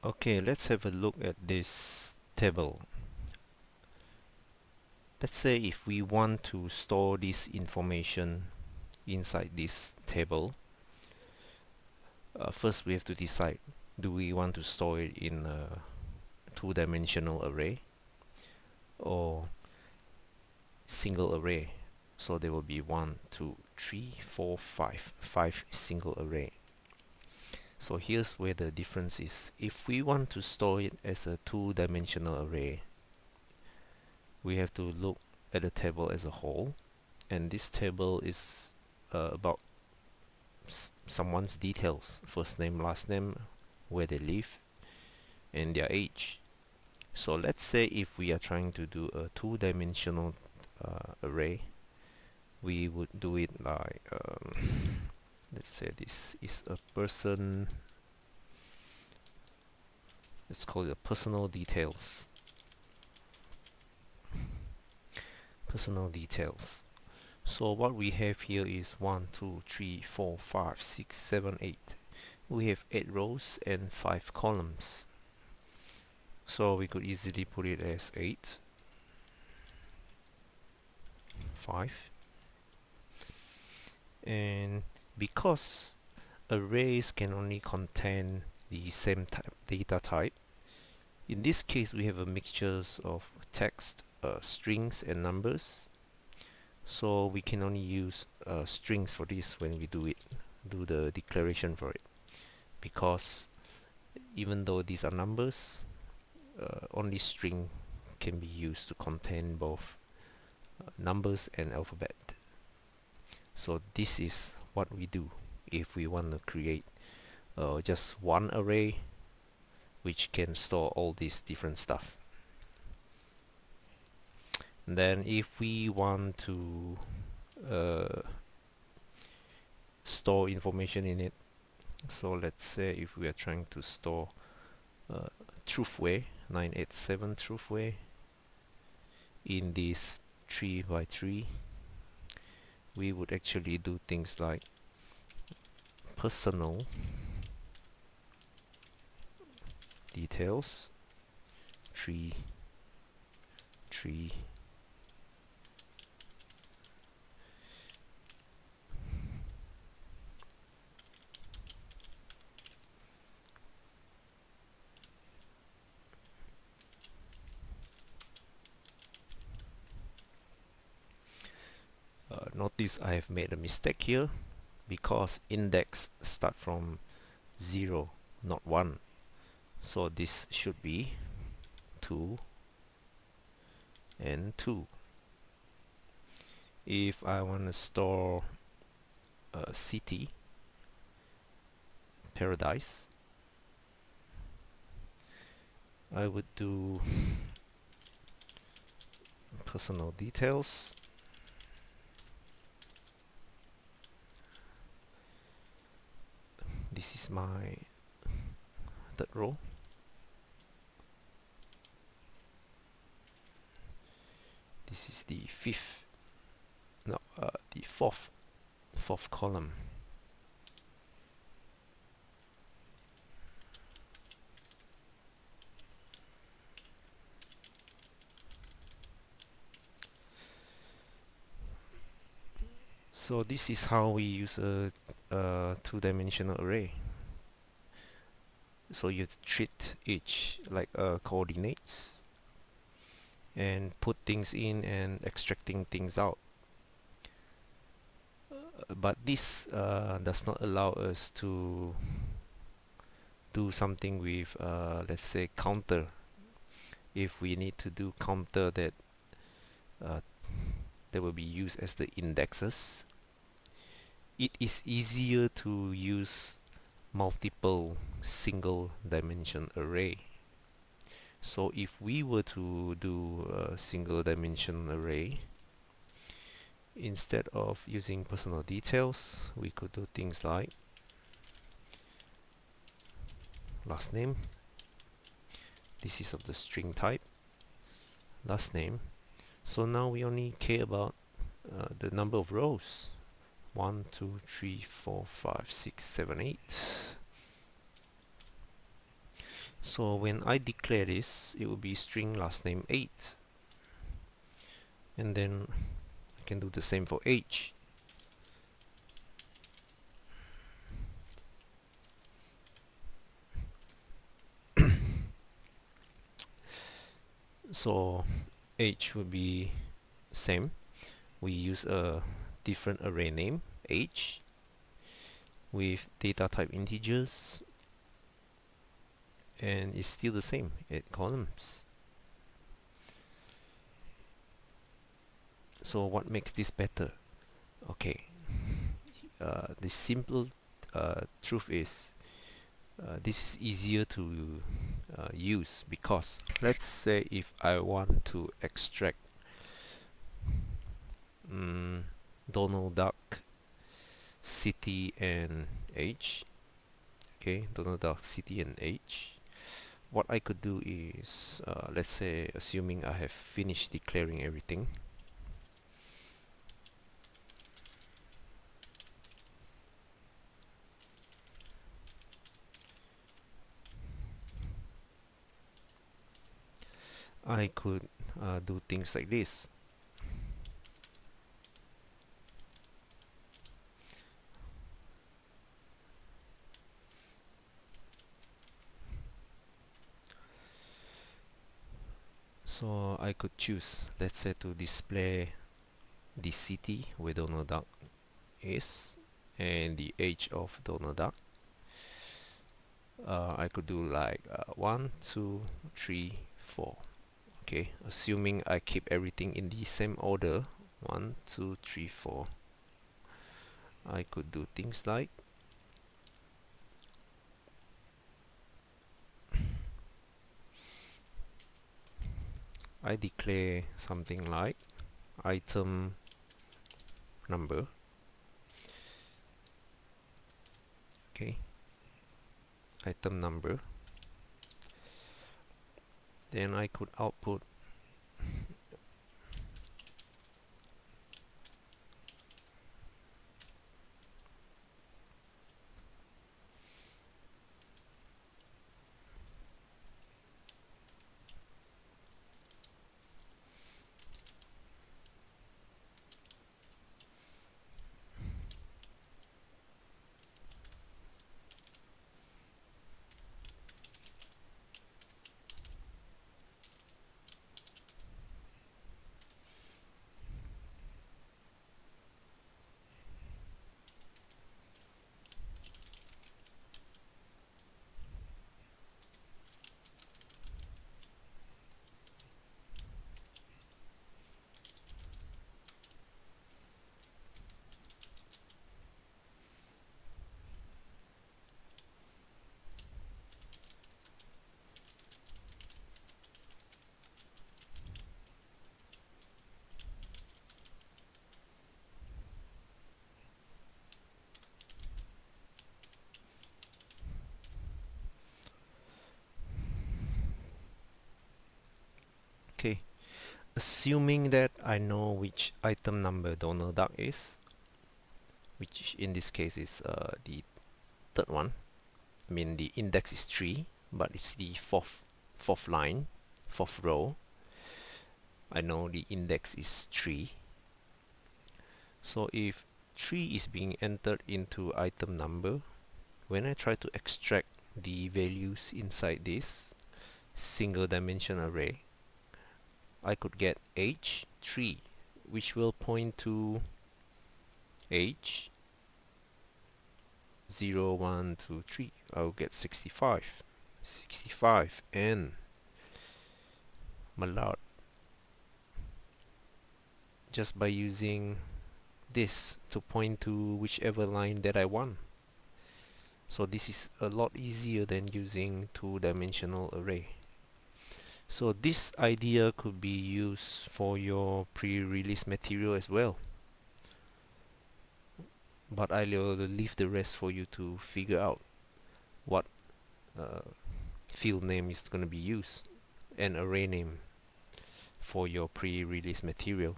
Okay, let's have a look at this table. Let's say if we want to store this information inside this table, first we have to decide, do we want to store it in a two-dimensional array or single array? So there will be 1, 2, 3, 4, 5, 5 single array. So here's where the difference is. If we want to store it as a two-dimensional array, we have to look at the table as a whole, and this table is about someone's details: first name, last name, where they live, and their age. So let's say if we are trying to do a two-dimensional array, we would do it like let's say this is a person. Let's call it a personal details. Personal details. So what we have here is 1, 2, 3, 4, 5, 6, 7, 8. We have 8 rows and 5 columns. So we could easily put it as 8, 5. And because arrays can only contain the same data type, in this case we have a mixture of text, strings and numbers. So we can only use strings for this when we do the declaration for it, because even though these are numbers, only string can be used to contain both numbers and alphabet. So this is what we do if we want to create just one array which can store all these different stuff. And then if we want to store information in it, so let's say if we are trying to store Truthway 987 Truthway in this 3 by 3, we would actually do things like personal details 3 3. Notice I have made a mistake here, because index start from 0, not 1. So this should be 2 and 2. If I want to store a city, Paradise, I would do personal details this is my third row. This is the the fourth column. So this is how we use a two-dimensional array. So you treat each like coordinates and put things in and extracting things out. But this does not allow us to do something with let's say counter. If we need to do counter that will be used as the indexes, it is easier to use multiple single dimension array. So if we were to do a single dimension array, instead of using personal details, we could do things like last name. This is of the string type, last name. So now we only care about the number of rows. 1, 2, 3, 4, 5, 6, 7, 8. So when I declare this, it will be string last name 8, and then I can do the same for age. So age will be same. We use a different array name, age, with data type integers, and it's still the same, 8 columns. So what makes this better? Okay, the simple truth is this is easier to use, because let's say if I want to extract Donald Duck, city and age. Okay, Donald Duck, city and age. What I could do is, let's say, assuming I have finished declaring everything, I could do things like this. So I could choose, let's say, to display the city where Donald Duck is and the age of Donald Duck. I could do like 1, 2, 3, 4. Okay, assuming I keep everything in the same order, 1, 2, 3, 4. I could do things like I declare something like item number. Okay, item number. Then I could output okay, assuming that I know which item number Donald Duck is, which in this case is the third one. I mean, the index is 3, but it's the fourth line, fourth row. I know the index is 3. So if 3 is being entered into item number, when I try to extract the values inside this single dimension array, I could get age 3, which will point to age 0, 1, 2, 3. I'll get 65. 65 and malard, just by using this to point to whichever line that I want. So this is a lot easier than using two-dimensional array. So this idea could be used for your pre-release material as well, but I'll leave the rest for you to figure out what field name is going to be used and array name for your pre-release material.